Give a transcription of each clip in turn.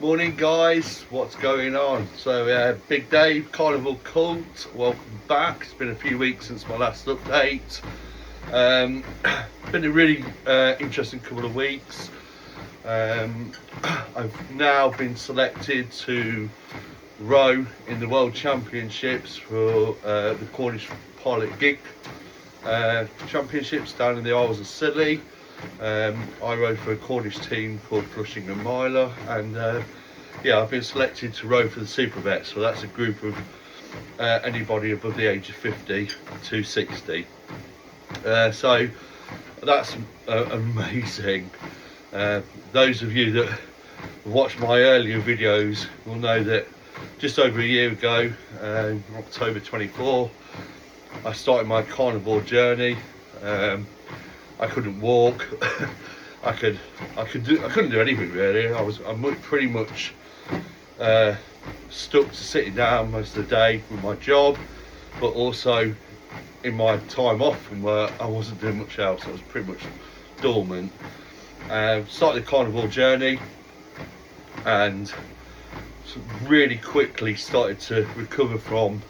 Morning guys, what's going on? So Big Dave, Carnivore Cult, welcome back. It's been a few weeks since my last update. Been a really interesting couple of weeks. I've now been selected to row in the World Championships for the Cornish Pilot Gig Championships down in the Isles of Scilly. I rowed for a Cornish team called Flushing and Myler, and I've been selected to row for the Super Vets. So that's a group of anybody above the age of 50 to 60. So that's amazing. Those of you that watched my earlier videos will know that just over a year ago, October 24, I started my carnivore journey. I couldn't walk. I couldn't do anything really. I'm pretty much stuck to sitting down most of the day with my job, but also in my time off from work I wasn't doing much else. I was pretty much dormant. Started the carnivore journey and really quickly started to recover from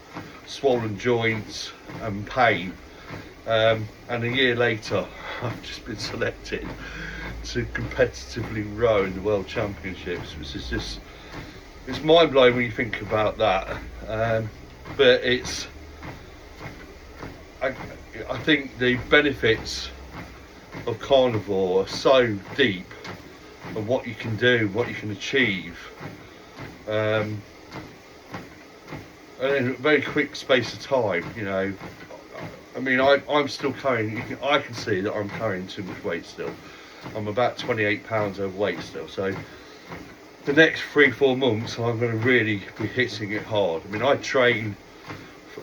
swollen joints and pain. And a year later, I've just been selected to competitively row in the World Championships, which is just, it's mind blowing when you think about that. But I think the benefits of carnivore are so deep, and what you can do, what you can achieve, and in a very quick space of time. You know, I mean, I'm still carrying, I can see that I'm carrying too much weight still. I'm about 28 pounds overweight still. So the next 3-4 months, I'm going to really be hitting it hard. I mean, I train,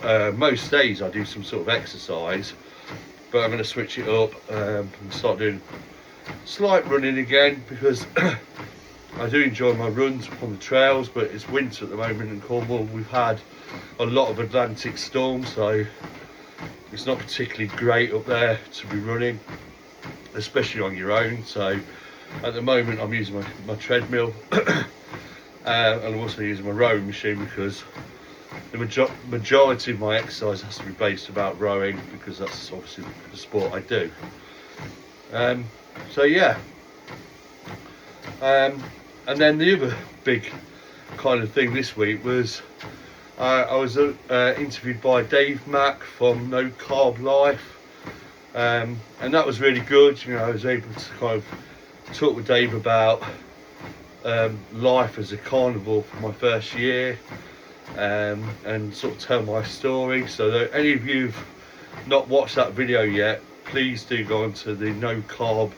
most days I do some sort of exercise, but I'm going to switch it up and start doing slight running again, because I do enjoy my runs on the trails, but it's winter at the moment in Cornwall. We've had a lot of Atlantic storms, so it's not particularly great up there to be running, especially on your own. So at the moment I'm using my treadmill and I'm also using my rowing machine, because the majority of my exercise has to be based about rowing, because that's obviously the sport I do. So yeah, and then the other big kind of thing this week was I was interviewed by Dave Mack from No Carb Life, and that was really good. You know, I was able to kind of talk with Dave about life as a carnivore for my first year, and sort of tell my story. So that any of you who've not watched that video yet, please do go onto the No Carb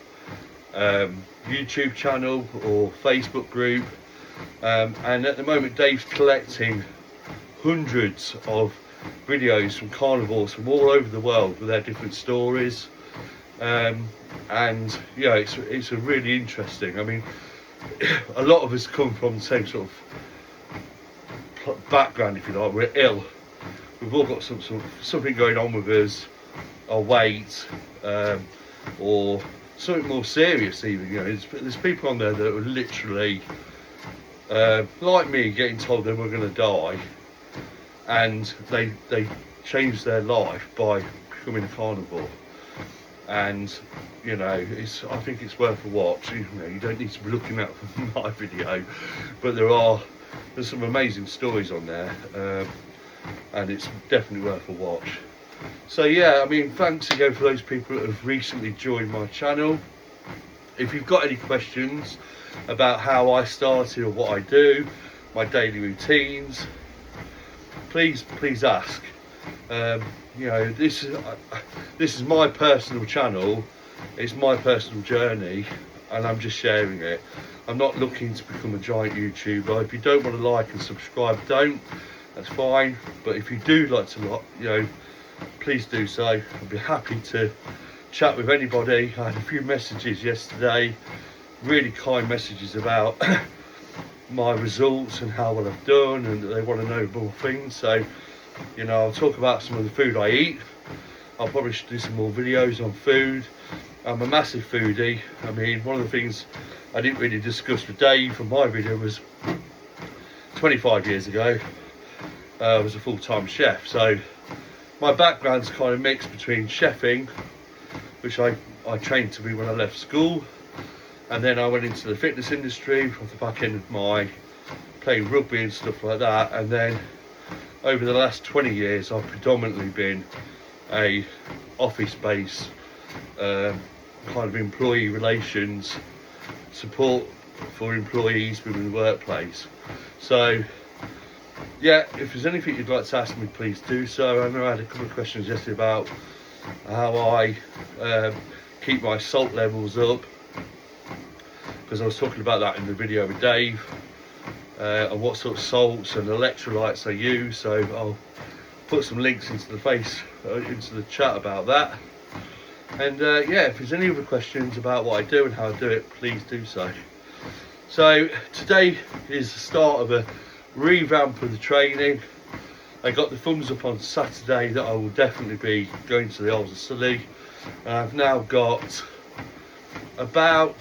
YouTube channel or Facebook group. And at the moment Dave's collecting hundreds of videos from carnivores from all over the world with their different stories, and yeah, it's a really interesting. I mean, a lot of us come from the same sort of background, if you like. We're ill, we've all got something going on with us, our weight, or something more serious even. You know, there's people on there that are literally like me, getting told they were going to die, and they changed their life by becoming a carnivore. And you know, I think it's worth a watch. You know, you don't need to be looking at my video, but there's some amazing stories on there, and it's definitely worth a watch. So yeah, I mean, thanks again for those people that have recently joined my channel. If you've got any questions about how I started or what I do, my daily routines, please ask. You know, this is my personal channel, it's my personal journey, and I'm just sharing it. I'm not looking to become a giant YouTuber. If you don't want to like and subscribe, don't, that's fine. But if you do like to, you know, please do so. I'd be happy to chat with anybody. I had a few messages yesterday, really kind messages about my results and how well I've done, and they want to know more things. So, you know, I'll talk about some of the food I eat. I'll probably do some more videos on food, I'm a massive foodie. I mean, one of the things I didn't really discuss with Dave from my video was 25 years ago, I was a full-time chef. So my background's kind of mixed between chefing, which I trained to be when I left school, and then I went into the fitness industry off the back end of my playing rugby and stuff like that. And then over the last 20 years I've predominantly been a office-based kind of employee relations support for employees within the workplace. So yeah, if there's anything you'd like to ask me, please do so. I know I had a couple of questions yesterday about how I keep my salt levels up, because I was talking about that in the video with Dave, and what sort of salts and electrolytes I use. So I'll put some links into the chat about that. And yeah, if there's any other questions about what I do and how I do it, please do so. So today is the start of a revamp of the training. I got the thumbs up on Saturday that I will definitely be going to the Isles of Scilly, and I've now got about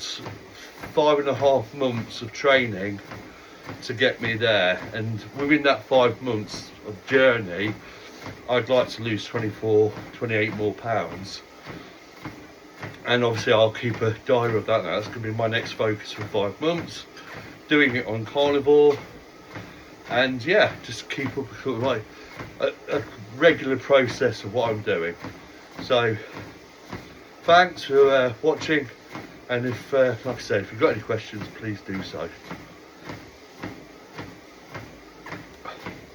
5.5 months of training to get me there, and within that 5 months of journey I'd like to lose 28 more pounds. And obviously I'll keep a diary of that now. That's going to be my next focus for 5 months, doing it on Carnivore. And yeah, just keep up sort of like a regular process of what I'm doing. So thanks for watching, and if like I said, if you've got any questions, please do so.